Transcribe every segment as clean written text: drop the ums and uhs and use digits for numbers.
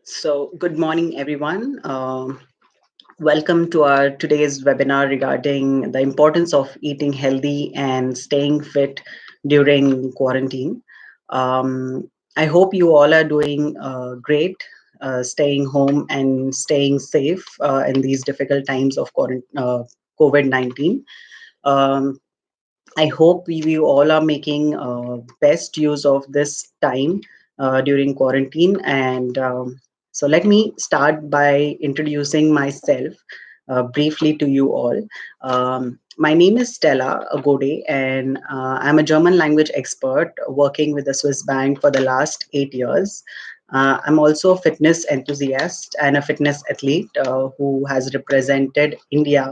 Good morning, everyone. Welcome to our today's webinar regarding the importance of eating healthy and staying fit during quarantine. Um, I hope you all are doing great, staying home and staying safe in these difficult times of COVID 19. Um, I hope we all are making best use of this time during quarantine. And so let me start by introducing myself briefly to you all. My name is Stella Agode, and I'm a German language expert working with the Swiss Bank for the last 8 years. I'm also a fitness enthusiast and a fitness athlete who has represented India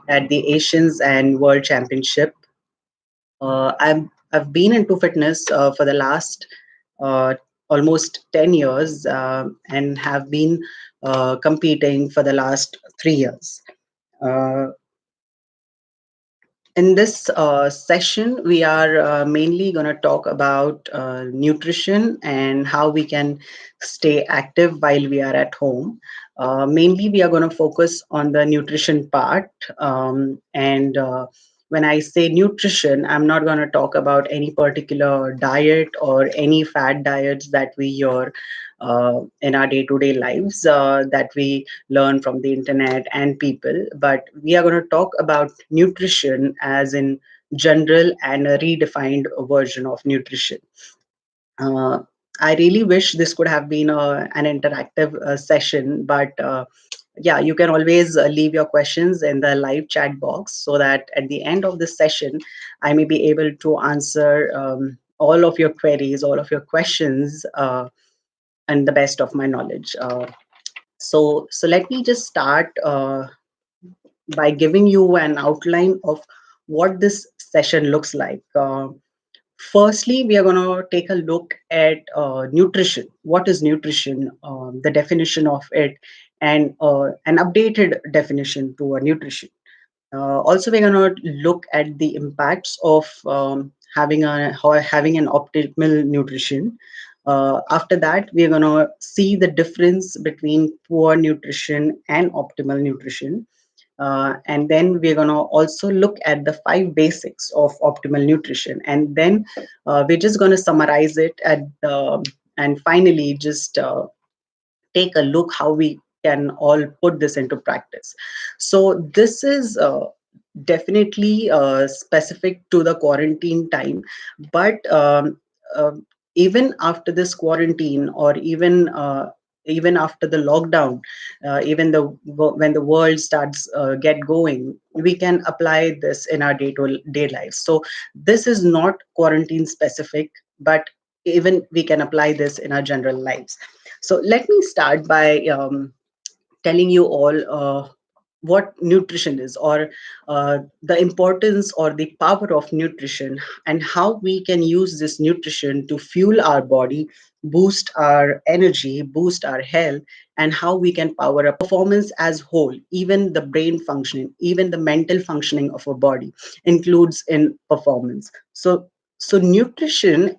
at the Asians and World Championship. I've been into fitness for the last uh, almost 10 years and have been competing for the last 3 years. Uh, in this session, we are mainly going to talk about nutrition and how we can stay active while we are at home. Mainly, we are going to focus on the nutrition part. And when I say nutrition, I'm not going to talk about any particular diet or any fad diets that we hear in our day to day lives that we learn from the internet and people, but we are going to talk about nutrition as in general and a redefined version of nutrition. Uh, I really wish this could have been an interactive session, but yeah, you can always leave your questions in the live chat box so that at the end of this session, I may be able to answer all of your queries, all of your questions, and the best of my knowledge. So let me just start by giving you an outline of what this session looks like. Firstly, we are going to take a look at nutrition. What is nutrition? The definition of it, and an updated definition to a nutrition. Also, we're going to look at the impacts of having an optimal nutrition. After that, we're going to see the difference between poor nutrition and optimal nutrition. And then we're going to also look at the five basics of optimal nutrition. And then we're just going to summarize it and finally just take a look how we can all put this into practice. So this is definitely specific to the quarantine time, but uh, even after this quarantine, or even after the lockdown, even when the world starts get going, we can apply this in our day to day life. So this is not quarantine specific, but even we can apply this in our general lives. So let me start by telling you all what nutrition is, or the importance or the power of nutrition, and how we can use this nutrition to fuel our body, boost our energy, boost our health, and how we can power up performance as whole. Even the brain functioning, even the mental functioning of a body includes in performance. So nutrition,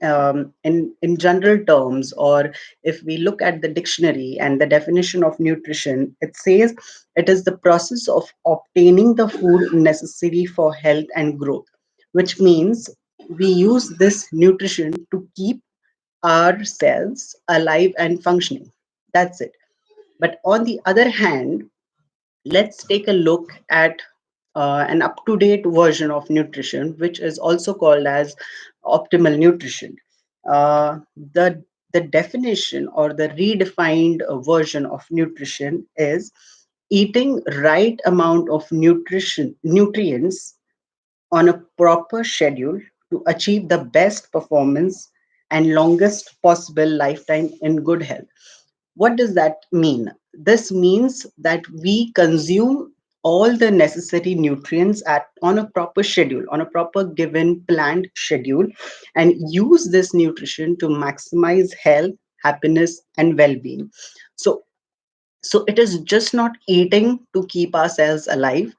in general terms, or if we look at the dictionary and the definition of nutrition, it says it is the process of obtaining the food necessary for health and growth, which means we use this nutrition to keep our cells alive and functioning. That's it. But on the other hand, let's take a look at an up to date version of nutrition, which is also called as optimal nutrition. Uh, the the definition or the redefined version of nutrition is eating right amount of nutrients on a proper schedule to achieve the best performance and longest possible lifetime in good health. What does that mean? This means that we consume all the necessary nutrients on a proper schedule, on a proper given planned schedule, and use this nutrition to maximize health, happiness, and well-being. So, so it is just not eating to keep ourselves alive.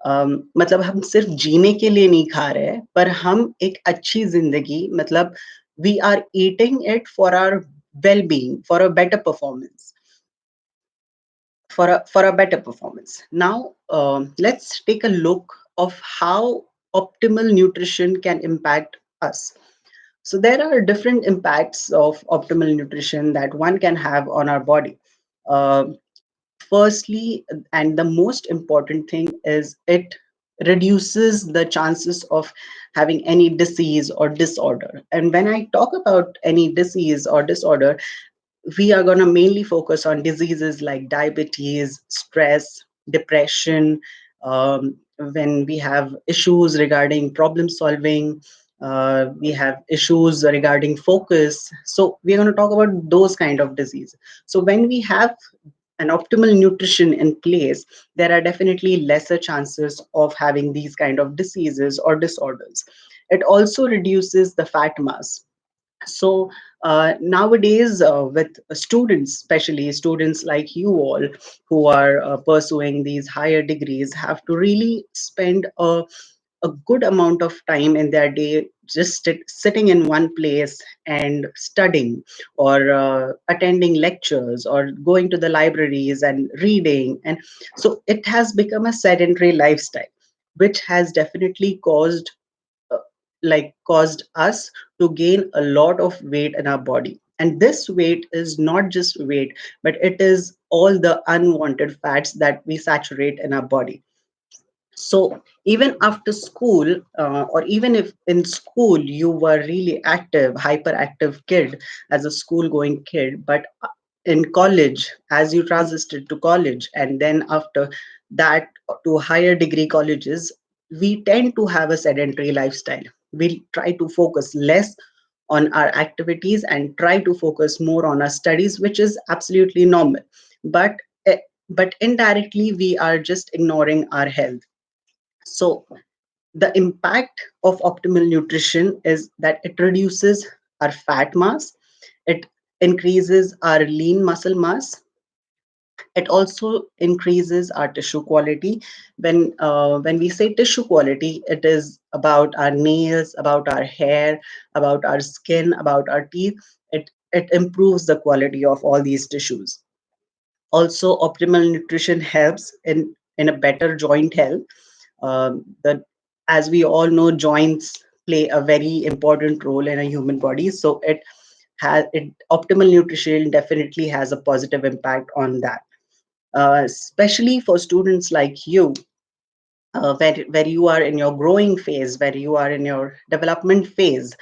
मतलब हम सिर्फ जीने के लिए नहीं खा रहे हैं, पर हम एक अच्छी जिंदगी, मतलब we are eating it for our well-being, for a better performance. for a better performance. Now, let's take a look of how optimal nutrition can impact us. So there are different impacts of optimal nutrition that one can have on our body. Uh, Firstly, and the most important thing is it reduces the chances of having any disease or disorder. And when I talk about any disease or disorder, we are going to mainly focus on diseases like diabetes, stress, depression, when we have issues regarding problem solving, we have issues regarding focus. So we're going to talk about those kind of disease. So when we have an optimal nutrition in place, there are definitely lesser chances of having these kind of diseases or disorders. It also reduces the fat mass. So nowadays, with students, especially students like you all who are pursuing these higher degrees, have to really spend a good amount of time in their day just sitting in one place and studying, or attending lectures, or going to the libraries and reading. And so it has become a sedentary lifestyle, which has definitely uh, caused us to gain a lot of weight in our body. And this weight is not just weight, but it is all the unwanted fats that we saturate in our body. So even after school, or even if in school you were really active, hyperactive kid as a school going kid, but in college, as you transited to college, and then after that to higher degree colleges, we tend to have a sedentary lifestyle. We try to focus less on our activities and try to focus more on our studies, which is absolutely normal. But eh, but indirectly, we are just ignoring our health. So the impact of optimal nutrition is that it reduces our fat mass, it increases our lean muscle mass, it also increases our tissue quality. When we say tissue quality, it is about our nails, about our hair, about our skin, about our teeth. It improves the quality of all these tissues. Also, optimal nutrition helps in a better joint health. The As we all know, joints play a very important role in a human body. So optimal nutrition definitely has a positive impact on that, especially for students like you, where you are in your growing phase, where you are in your development phase.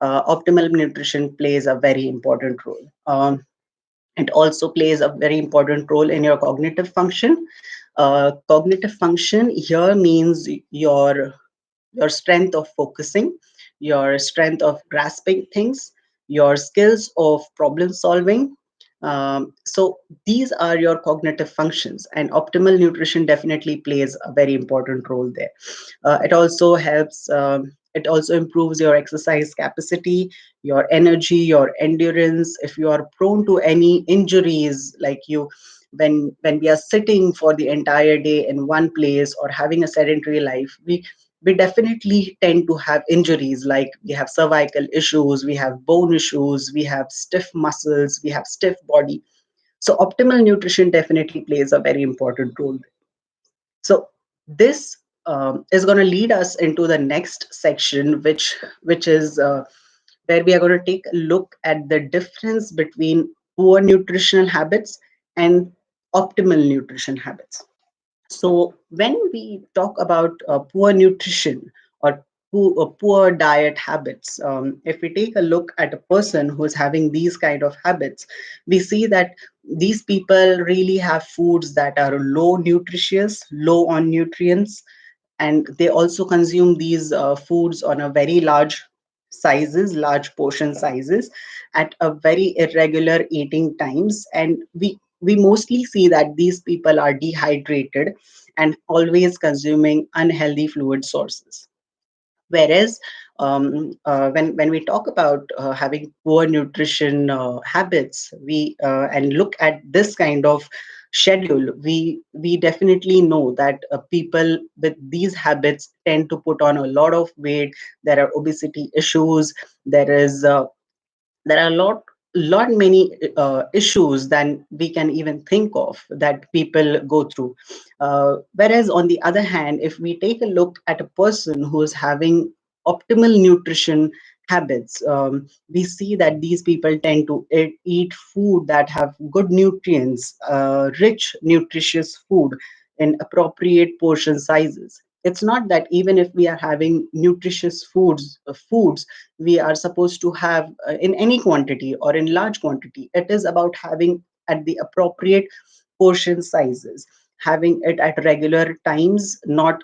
Optimal nutrition plays a very important role. It also plays a very important role in your cognitive function. Cognitive function here means your strength of focusing, your strength of grasping things, your skills of problem solving. So these are your cognitive functions, and optimal nutrition definitely plays a very important role there. It also helps. It also improves your exercise capacity, your energy, your endurance. If you are prone to any injuries, like you, when we are sitting for the entire day in one place or having a sedentary life, we definitely tend to have injuries, like we have cervical issues, we have bone issues, we have stiff muscles, we have stiff body. So optimal nutrition definitely plays a very important role. So this is going to lead us into the next section, which is where we are going to take a look at the difference between poor nutritional habits and optimal nutrition habits. So when we talk about poor nutrition or poor diet habits, if we take a look at a person who is having these kind of habits, we see that these people really have foods that are low nutritious, low on nutrients, and they also consume these foods on a very large portion sizes, at a very irregular eating times. And we mostly see that these people are dehydrated and always consuming unhealthy fluid sources. Whereas when we talk about having poor nutrition habits, we and look at this kind of schedule, we definitely know that people with these habits tend to put on a lot of weight. There are obesity issues. There are a lot many issues than we can even think of that people go through. Whereas on the other hand, if we take a look at a person who is having optimal nutrition habits, we see that these people tend to eat food that have good nutrients, rich nutritious food in appropriate portion sizes. It's not that even if we are having nutritious foods we are supposed to have in any quantity or in large quantity. It is about having at the appropriate portion sizes, having it at regular times, not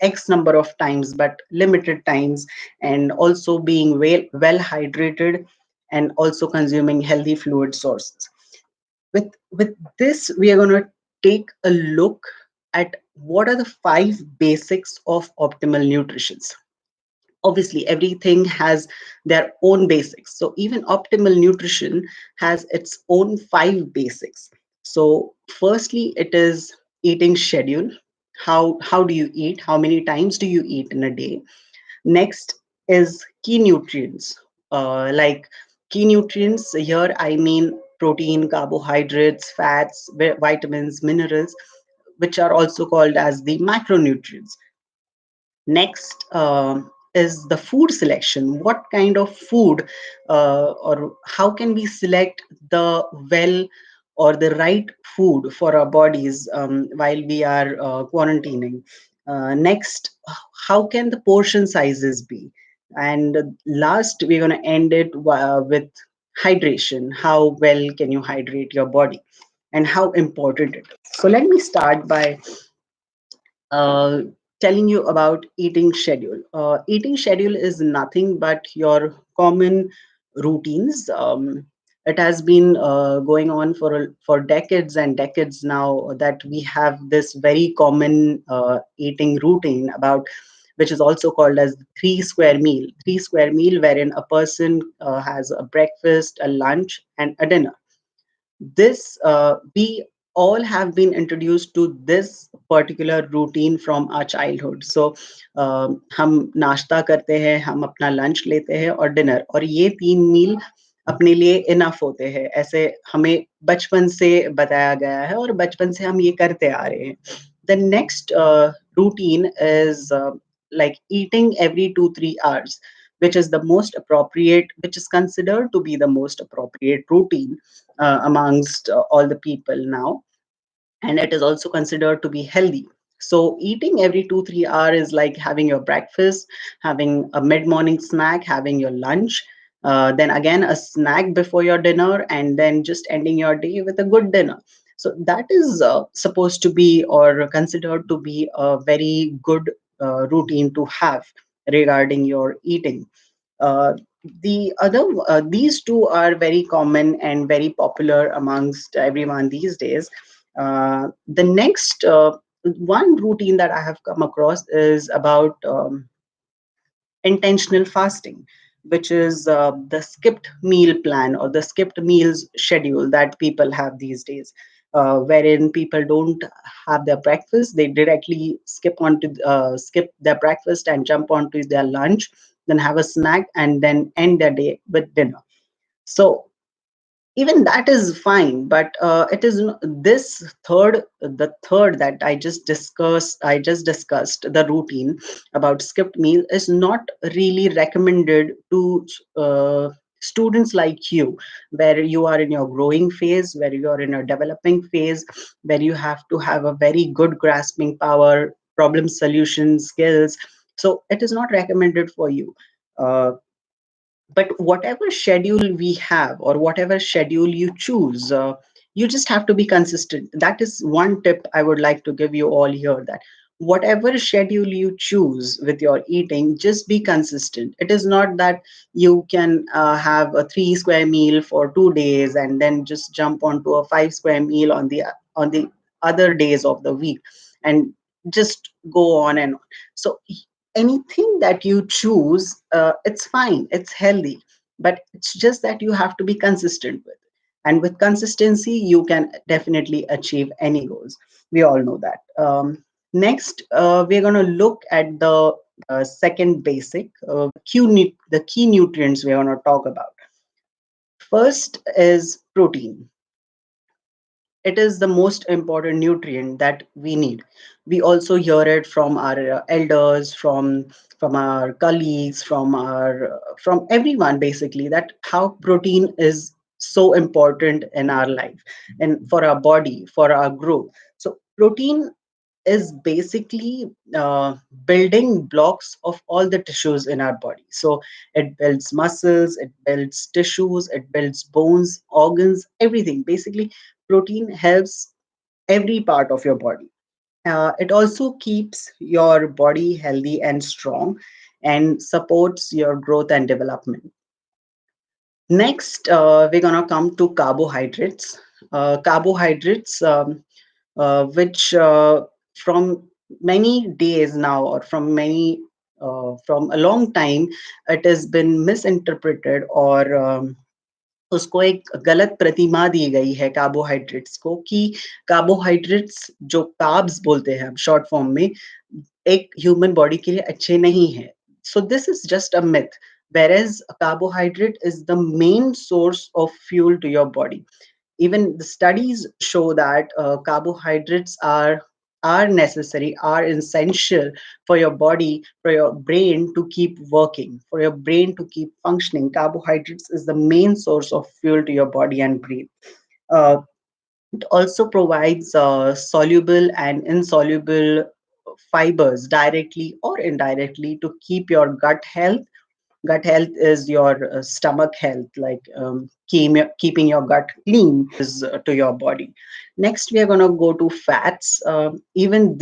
x number of times but limited times, and also being well hydrated, and also consuming healthy fluid sources. With this, we are going to take a look at what are the five basics of optimal nutrition. Obviously everything has their own basics, so even optimal nutrition has its own five basics. So firstly, it is eating schedule. How do you eat? How many times do you eat in a day? Next is key nutrients. Like key nutrients here, I mean protein, carbohydrates, fats, vitamins, minerals, which are also called as the macronutrients. Next is the food selection. What kind of food, or how can we select the well or the right food for our bodies while we are quarantining? Next, how can the portion sizes be? And last, we're going to end it with hydration. How well can you hydrate your body, and how important it is? So let me start by uh, telling you about eating schedule. Eating schedule is nothing but your common routines. It has been going on for decades and decades now that we have this very common eating routine about, which is also called as three square meal. Three square meal, wherein a person has a breakfast, a lunch, and a dinner. This we all have been introduced to this particular routine from our childhood. So हम नाश्ता करते हैं, हम अपना lunch लेते हैं और dinner, और ये तीन मील अपने लिए इनफ होते हैं, ऐसे हमें बचपन से बताया गया है और बचपन से हम ये करते आ रहे हैं. The next routine is like eating every 2-3 hours, which is the most appropriate, which is considered to be the most appropriate routine amongst all the people now, and it is also considered to be healthy. So eating every 2-3 hours is like having your breakfast, having a mid-morning snack, having your lunch, then again a snack before your dinner, and then just ending your day with a good dinner. So that is supposed to be or considered to be a very good routine to have regarding your eating. uh, these two are very common and very popular amongst everyone these days. The next one routine that I have come across is about intentional fasting, which is the skipped meal plan or the skipped meals schedule that people have these days, wherein people don't have their breakfast, they directly skip their breakfast and jump onto their lunch, then have a snack, and then end their day with dinner. So even that is fine, but it is this the third that I just discussed, the routine about skipped meal is not really recommended to students like you, where you are in your growing phase, where you are in a developing phase, where you have to have a very good grasping power, problem solution skills. So it is not recommended for you. Uh, but whatever schedule we have or whatever schedule you choose, you just have to be consistent. That is one tip I would like to give you all here, that whatever schedule you choose with your eating, just be consistent. It is not that you can have a 3 square meal for 2 days and then just jump onto a 5 square meal on the other days of the week and just go on and on. So anything that you choose, it's fine, it's healthy, but it's just that you have to be consistent with it. And with consistency, you can definitely achieve any goals. We all know that. Next, we're going to look at the second basic, the key nutrients we're going to talk about. First is protein. It is the most important nutrient that we need. We also hear it from our elders, from our colleagues, from everyone, basically, that how protein is so important in our life and for our body, for our growth. So protein is basically building blocks of all the tissues in our body. So it builds muscles, it builds tissues, it builds bones, organs, everything. Basically, protein helps every part of your body. It also keeps your body healthy and strong and supports your growth and development. Next, we're gonna come to carbohydrates. Carbohydrates, which from many days now, or from a long time, it has been misinterpreted, और उसको एक गलत प्रतिमा दी गई है carbohydrates को, कि carbohydrates जो carbs बोलते हैं हम शॉर्ट फॉर्म में, एक ह्यूमन बॉडी के लिए अच्छे नहीं है. So this is just a myth. Whereas a carbohydrate is the main source of fuel to your body. Even the studies show that carbohydrates are necessary, are essential for your body, for your brain to keep working, for your brain to keep functioning. Carbohydrates is the main source of fuel to your body and brain. uh, it also provides soluble and insoluble fibers directly or indirectly to keep your gut health. Gut health is your stomach health, like keeping your gut clean is to your body. Next, we are going to go to fats. Even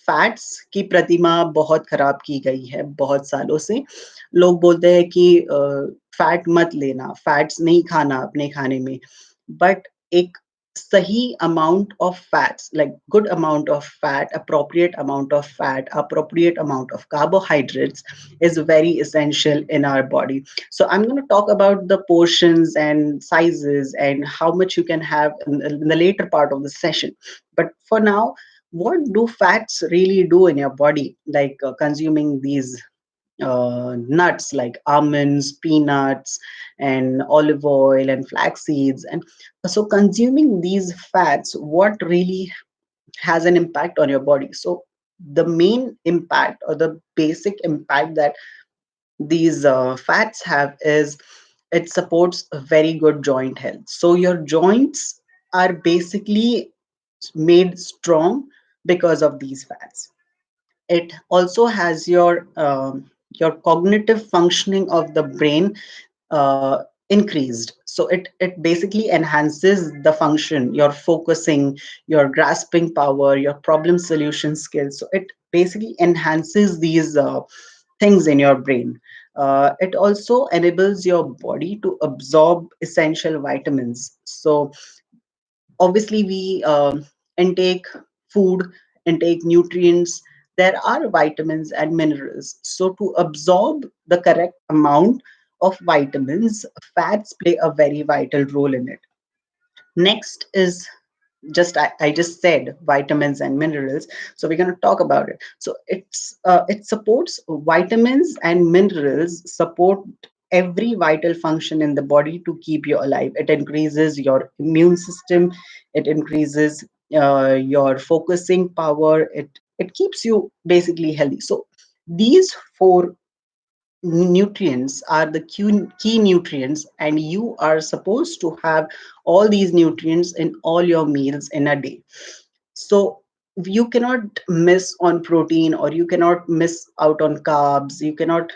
fats की प्रतिमा बहुत खराब की गई है बहुत सालों से. लोग बोलते हैं कि फैट मत लेना, फैट्स नहीं खाना अपने खाने में. बट एक सही amount of fats, like good amount of fat, appropriate amount of carbohydrates is very essential in our body. So I'm going to talk about the portions and sizes and how much you can have in the later part of the session. But for now, what do fats really do in your body, like consuming these nuts like almonds, peanuts, and olive oil and flax seeds? And so consuming these fats, what really has an impact on your body? So the main impact, or the basic impact, that these fats have is it supports a very good joint health. So your joints are basically made strong because of these fats. It also has your cognitive functioning of the brain increased. So it basically enhances the function, your focusing, your grasping power, your problem solution skills. So it basically enhances these things in your brain. It also enables your body to absorb essential vitamins. So obviously we intake food, intake nutrients, there are vitamins and minerals. So to absorb the correct amount of vitamins, fats play a very vital role in it. Next is just I just said vitamins and minerals, so we're going to talk about it. So it supports vitamins and minerals support every vital function in the body to keep you alive. It increases your immune system, it increases your focusing power, it keeps you basically healthy. So these four nutrients are the key nutrients, and you are supposed to have all these nutrients in all your meals in a day. So you cannot miss on protein, or you cannot miss out on carbs, you cannot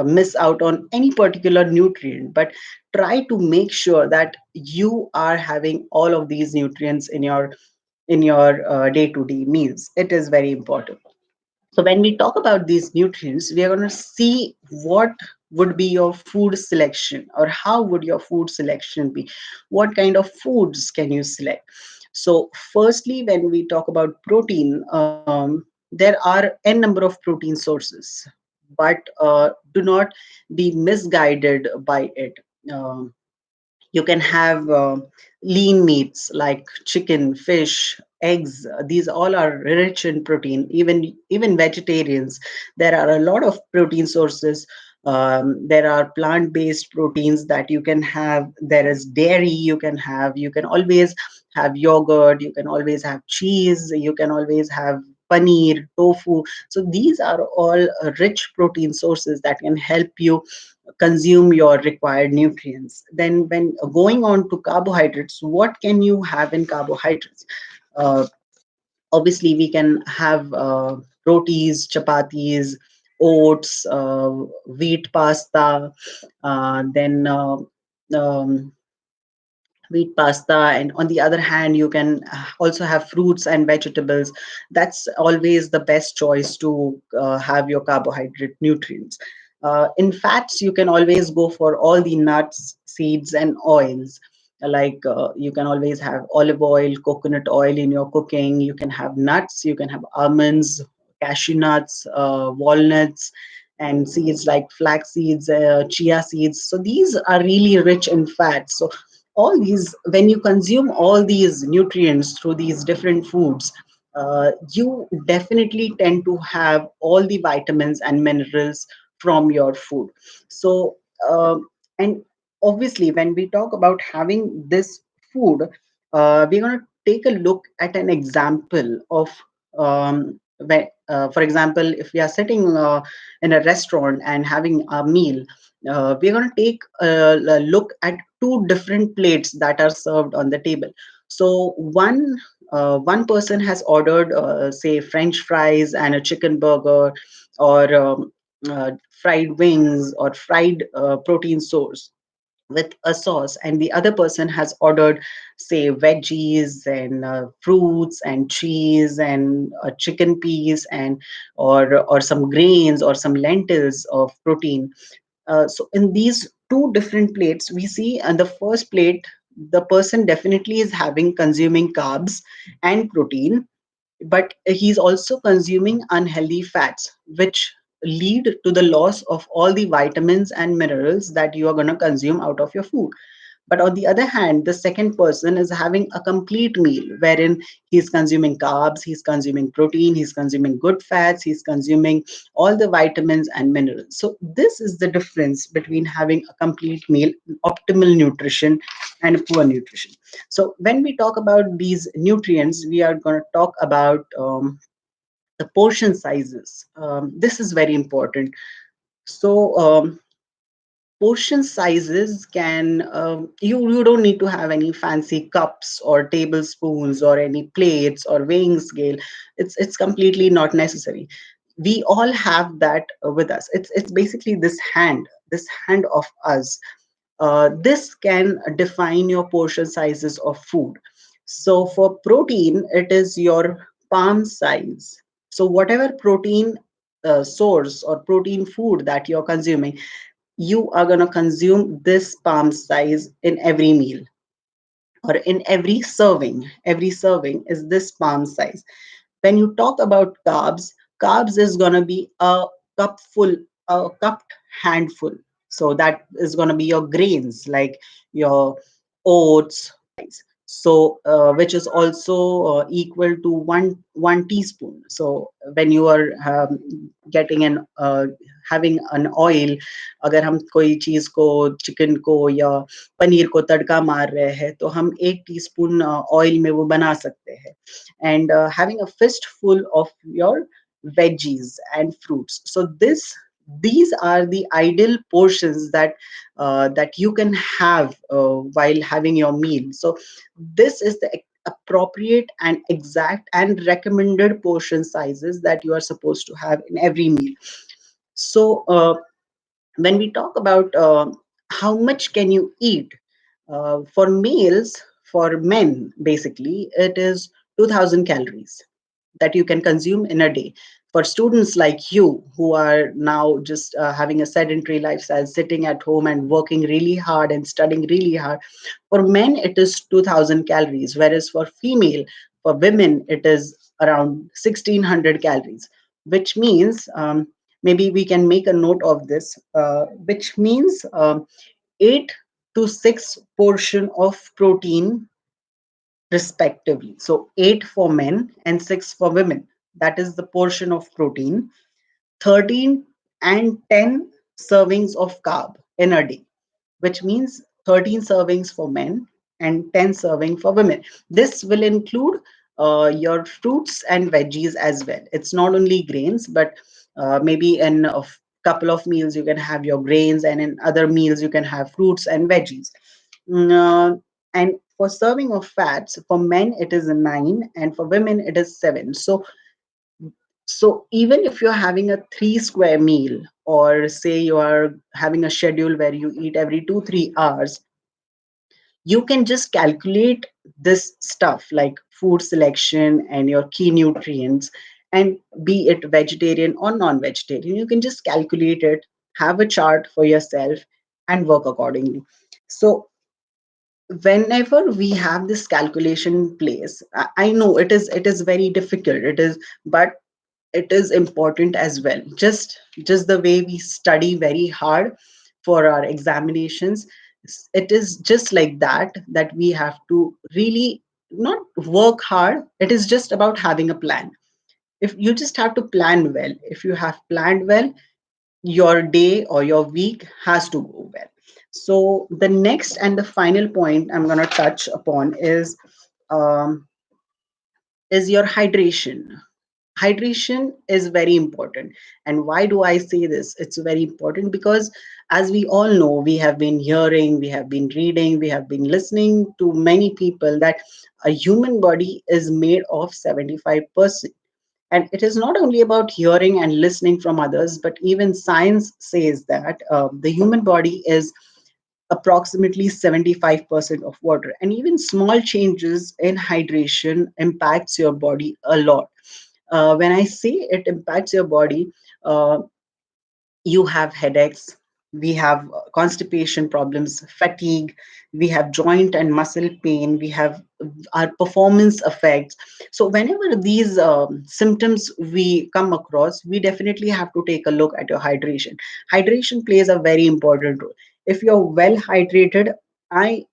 miss out on any particular nutrient, but try to make sure that you are having all of these nutrients in your day-to-day meals. It is very important. So when we talk about these nutrients, we are going to see what would be your food selection, or how would your food selection be? What kind of foods can you select? So firstly, when we talk about protein, there are n number of protein sources, but do not be misguided by it. Um you can have lean meats like chicken, fish, eggs. These all are rich in protein. Even vegetarians, there are a lot of protein sources. There are plant-based proteins that you can have. There is dairy you can have. You can always have yogurt. You can always have cheese. You can always have paneer, tofu. So these are all rich protein sources that can help you consume your required nutrients. Then, when going on to carbohydrates, what can you have in carbohydrates? Uh, Obviously, we can have rotis, chapatis, oats, wheat pasta, then wheat pasta, and on the other hand you can also have fruits and vegetables. That's always the best choice to have your carbohydrate nutrients. In fats, you can always go for all the nuts, seeds, and oils. Like you can always have olive oil, coconut oil in your cooking. You can have nuts, you can have almonds, cashew nuts, walnuts, and seeds like flax seeds, chia seeds. So these are really rich in fats. So all these, when you consume all these nutrients through these different foods, you definitely tend to have all the vitamins and minerals from your food. So and obviously, when we talk about having this food, we're going to take a look at an example of for example, if we are sitting in a restaurant and having a meal, we're going to take a look at two different plates that are served on the table. So one person has ordered, say, French fries and a chicken burger, or fried wings, or fried protein source with a sauce, and the other person has ordered, say, veggies and fruits and cheese and a chicken piece, and or some grains or some lentils of protein. So in these two different plates, we see on the first plate, the person definitely is having consuming carbs and protein, but he's also consuming unhealthy fats, which lead to the loss of all the vitamins and minerals that you are going to consume out of your food. But on the other hand, the second person is having a complete meal wherein he's consuming carbs, he's consuming protein, he's consuming good fats, he's consuming all the vitamins and minerals. So, this is the difference between having a complete meal, optimal nutrition, and poor nutrition. So, when we talk about these nutrients, we are going to talk about the portion sizes. This is very important. So, portion sizes can, you don't need to have any fancy cups or tablespoons or any plates or weighing scale. It's completely not necessary. We all have that with us. It's basically this hand of us. This can define your portion sizes of food. So for protein, it is your palm size. So whatever protein source or protein food that you're consuming, you are going to consume this palm size in every meal, or in every serving. Every serving is this palm size. When you talk about carbs, carbs is going to be a cupful, a cupped handful. So that is going to be your grains, like your oats, so which is also equal to one teaspoon. So when you are getting an having an oil, अगर हम कोई चीज को, chicken को या पनीर को तड़का मार रहे हैं, तो हम 1 टीस्पून ऑयल में वो बना सकते हैं. And having a fistful of your veggies and fruits. So these are the ideal portions that you can have while having your meal. So this is the appropriate and exact and recommended portion sizes that you are supposed to have in every meal. So when we talk about how much can you eat, for males, for men, basically, it is 2000 calories that you can consume in a day. For students like you who are now just having a sedentary lifestyle, sitting at home and working really hard and studying really hard, for men it is 2000 calories, whereas for female, for women, it is around 1600 calories, which means, maybe we can make a note of this, which means 8 to 6 portion of protein respectively. So 8 for men and 6 for women. That is the portion of protein. 13 and 10 servings of carb in a day, which means 13 servings for men and 10 serving for women. This will include your fruits and veggies as well. It's not only grains, but maybe in a couple of meals you can have your grains, and in other meals you can have fruits and veggies. Mm, and for serving of fats, for men it is 9, and for women it is 7. So even if you're having a 3 square meal, or say you are having a schedule where you eat every 2 3 hours, you can just calculate this stuff like food selection and your key nutrients, and be it vegetarian or non-vegetarian, you can just calculate it, have a chart for yourself, and work accordingly. So whenever we have this calculation in place, I know it is very difficult, it is, but it is important as well. Just the way we study very hard for our examinations, it is just like that we have to really not work hard. It is just about having a plan. If you just have to plan well, if you have planned well, your day or your week has to go well. So the next and the final point I'm going to touch upon um, is your hydration. Hydration is very important. And why do I say this? It's very important because, as we all know, we have been hearing, we have been reading, we have been listening to many people that a human body is made of 75%. And it is not only about hearing and listening from others, but even science says that the human body is approximately 75% of water, and even small changes in hydration impacts your body a lot. When I say it impacts your body, uh, you have headaches, we have constipation problems, fatigue, we have joint and muscle pain, we have our performance effects. So whenever these symptoms we come across, we definitely have to take a look at your hydration. Hydration plays a very important role. If you're well hydrated, i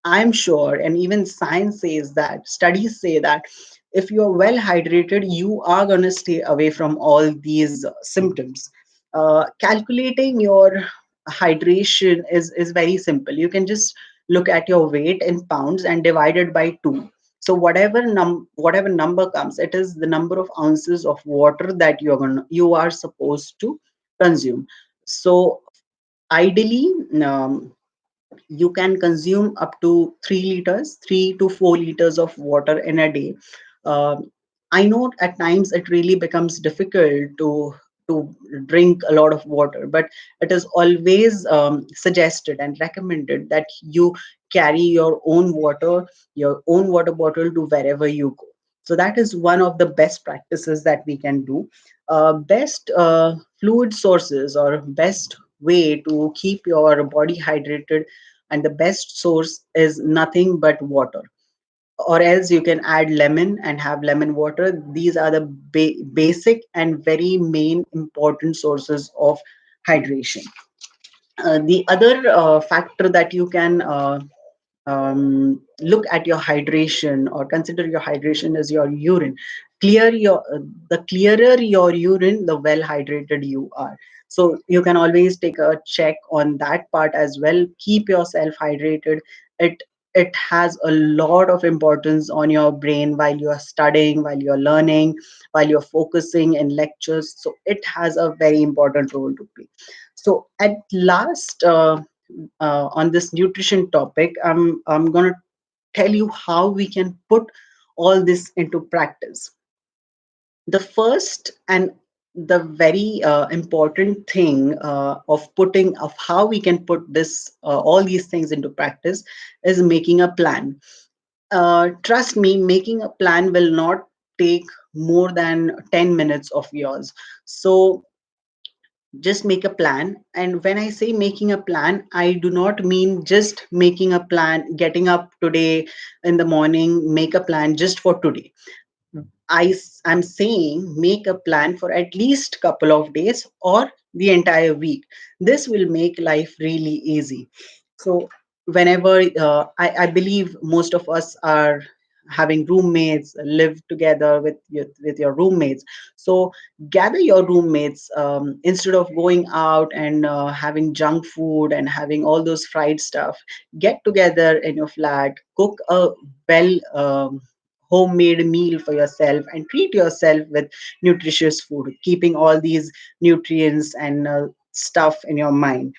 I'm sure, and even science says that, studies say that if you're well hydrated, you are going to stay away from all these symptoms. Calculating your hydration is very simple. You can just look at your weight in pounds and divide it by 2. So whatever number comes, it is the number of ounces of water that you are supposed to consume. So ideally, you can consume up to 3 liters, 3 to 4 liters of water in a day. Um, I know at times it really becomes difficult to drink a lot of water, but it is always suggested and recommended that you carry your own water bottle to wherever you go. So that is one of the best practices that we can do. Best fluid sources, or best way to keep your body hydrated, and the best source is nothing but water, or else you can add lemon and have lemon water. These are the basic and very main important sources of hydration. The other factor that you can look at your hydration or consider your hydration is your urine. The clearer your urine, the well hydrated you are. So you can always take a check on that part as well. Keep yourself hydrated. It it has a lot of importance on your brain while you are studying, while you're learning, while you're focusing in lectures. So it has a very important role to play. So at last, on this nutrition topic, I'm going to tell you how we can put all this into practice. The first and the very important thing of how we can put this all these things into practice is making a plan. Trust me, making a plan will not take more than 10 minutes of yours. So just make a plan. And when I say making a plan, I do not mean just making a plan, getting up today in the morning, make a plan just for today. I'm saying make a plan for at least couple of days or the entire week. This will make life really easy. So whenever I believe most of us are having roommates, live together with your roommates. So gather your roommates, instead of going out and having junk food and having all those fried stuff. Get together in your flat, cook a well homemade meal for yourself, and treat yourself with nutritious food, keeping all these nutrients and stuff in your mind.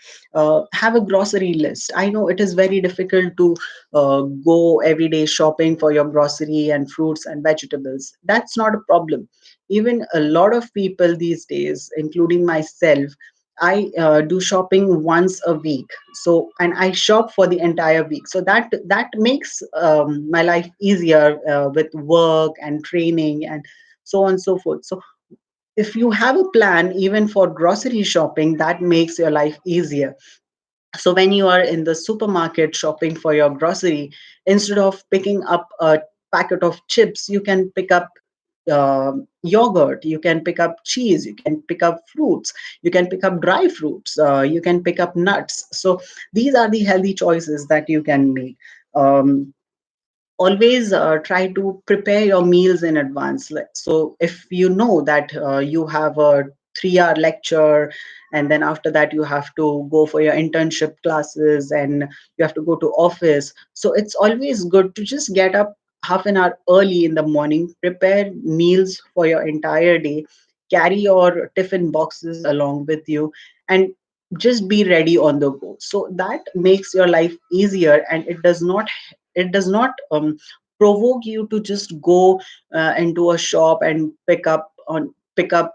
Have a grocery list. I know it is very difficult to go everyday shopping for your grocery and fruits and vegetables. That's not a problem. Even a lot of people these days, including myself, I do shopping once a week. So, and I shop for the entire week. So that makes my life easier with work and training and so on and so forth. So, if you have a plan even for grocery shopping, that makes your life easier. So when you are in the supermarket shopping for your grocery, instead of picking up a packet of chips, you can pick up yogurt, you can pick up cheese, you can pick up fruits, you can pick up dry fruits, you can pick up nuts. So these are the healthy choices that you can make. Always try to prepare your meals in advance. So if you know that you have a 3-hour lecture, and then after that you have to go for your internship classes and you have to go to office, so it's always good to just get up half an hour early in the morning, prepare meals for your entire day, carry your tiffin boxes along with you, and just be ready on the go. So that makes your life easier, and it does not provoke you to just go into a shop and pick up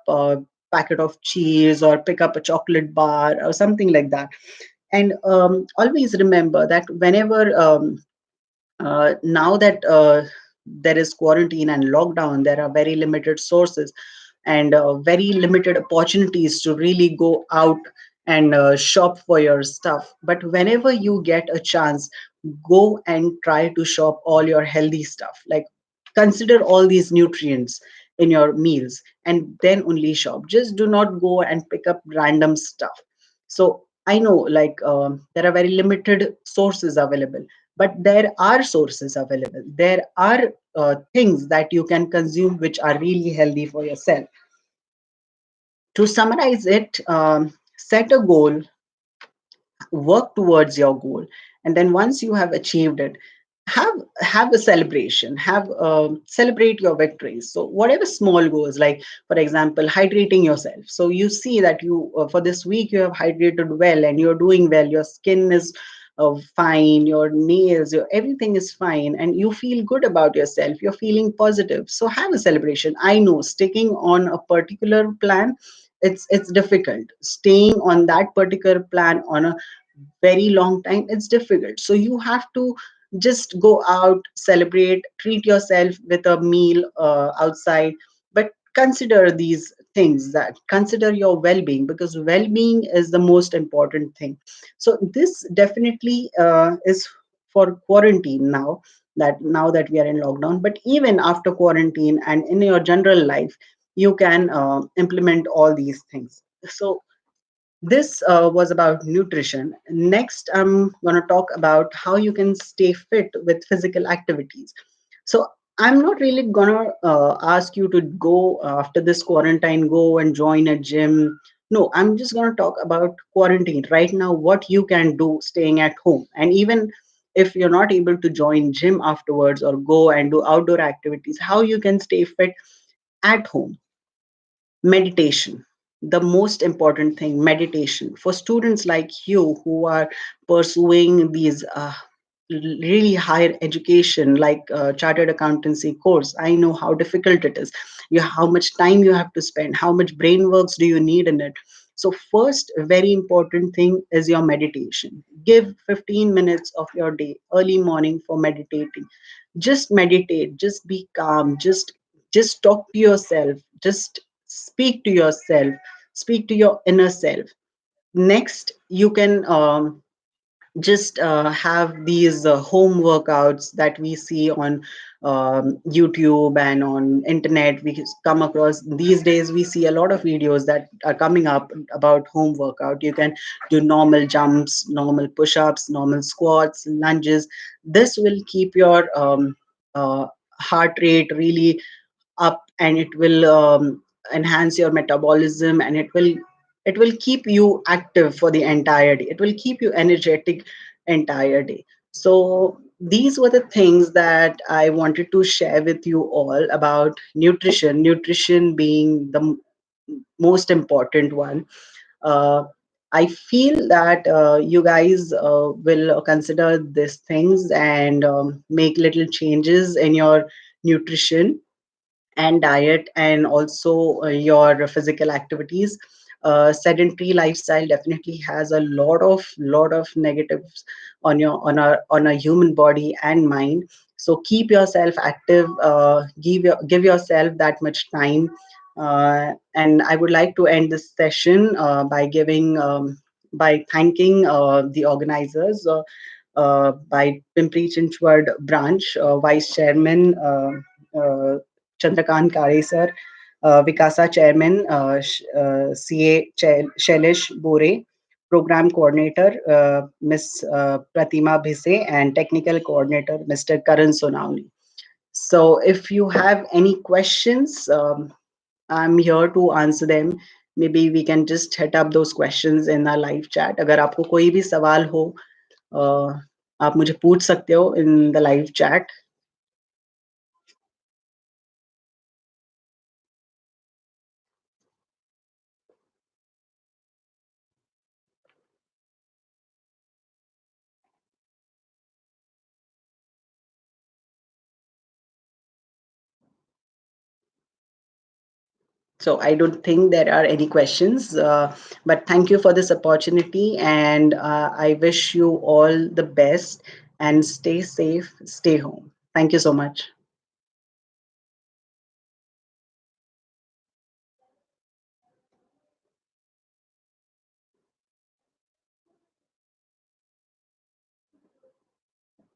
a packet of cheese or pick up a chocolate bar or something like that. And always remember that whenever now that there is quarantine and lockdown, there are very limited sources and very limited opportunities to really go out and shop for your stuff. But whenever you get a chance, go and try to shop all your healthy stuff. Like, consider all these nutrients in your meals and then only shop. Just do not go and pick up random stuff. So I know, like, there are very limited sources available, but there are sources available. There are things that you can consume which are really healthy for yourself. To summarize it, set a goal, work towards your goal, and then once you have achieved it, have a celebration, have celebrate your victories. So whatever small goals, like for example hydrating yourself, so you see that you for this week you have hydrated well and you're doing well, your skin is fine, your nails, your everything is fine, and you feel good about yourself, you're feeling positive. So have a celebration. I know sticking on a particular plan, it's difficult. Staying on that particular plan on a very long time, it's difficult. So you have to just go out, celebrate, treat yourself with a meal outside, but consider these things, that consider your well-being, because well-being is the most important thing. So this definitely is for quarantine now, that we are in lockdown. But even after quarantine and in your general life, you can implement all these things. So this was about nutrition. Next, I'm going to talk about how you can stay fit with physical activities. So, I'm not really going to ask you to go after this quarantine, go and join a gym. No, I'm just going to talk about quarantine right now, what you can do staying at home. And even if you're not able to join gym afterwards or go and do outdoor activities, how you can stay fit at home. Meditation, the most important thing. Meditation for students like you who are pursuing these really higher education, like chartered accountancy course. I know how difficult it is, how much time you have to spend, how much brain works do you need in it. So first very important thing is your meditation. Give 15 minutes of your day early morning for meditating. Just meditate, just be calm, just talk to yourself, just speak to yourself, speak to your inner self. Next, you can just have these home workouts that we see on YouTube and on internet. We come across these days, we see a lot of videos that are coming up about home workout. You can do normal jumps, normal push-ups, normal squats, lunges. This will keep your heart rate really up, and it will enhance your metabolism, and it will keep you active for the entire day. It will keep you energetic entire day. So these were the things that I wanted to share with you all about nutrition being the most important one. uh, I feel that you guys will consider these things and make little changes in your nutrition and diet, and also your physical activities. Sedentary lifestyle definitely has a lot of negatives on a human body and mind. So keep yourself active, give yourself that much time. And I would like to end this session by thanking the organizers, by Pimpri Chinchwad branch vice chairman uh, Chandrakant Kare sir, Vikasa chairman CA Shailesh Bore, program coordinator Ms. Pratima Bhise, and technical coordinator Mr. Karan Sonawni. So if you have any questions, I'm here to answer them. Maybe we can just hit up those questions in our live chat. अगर आपको कोई भी सवाल हो, uh, आप मुझे पूछ सकते हो in the live chat. So I don't think there are any questions, but thank you for this opportunity, and I wish you all the best, and stay safe, stay home. Thank you so much.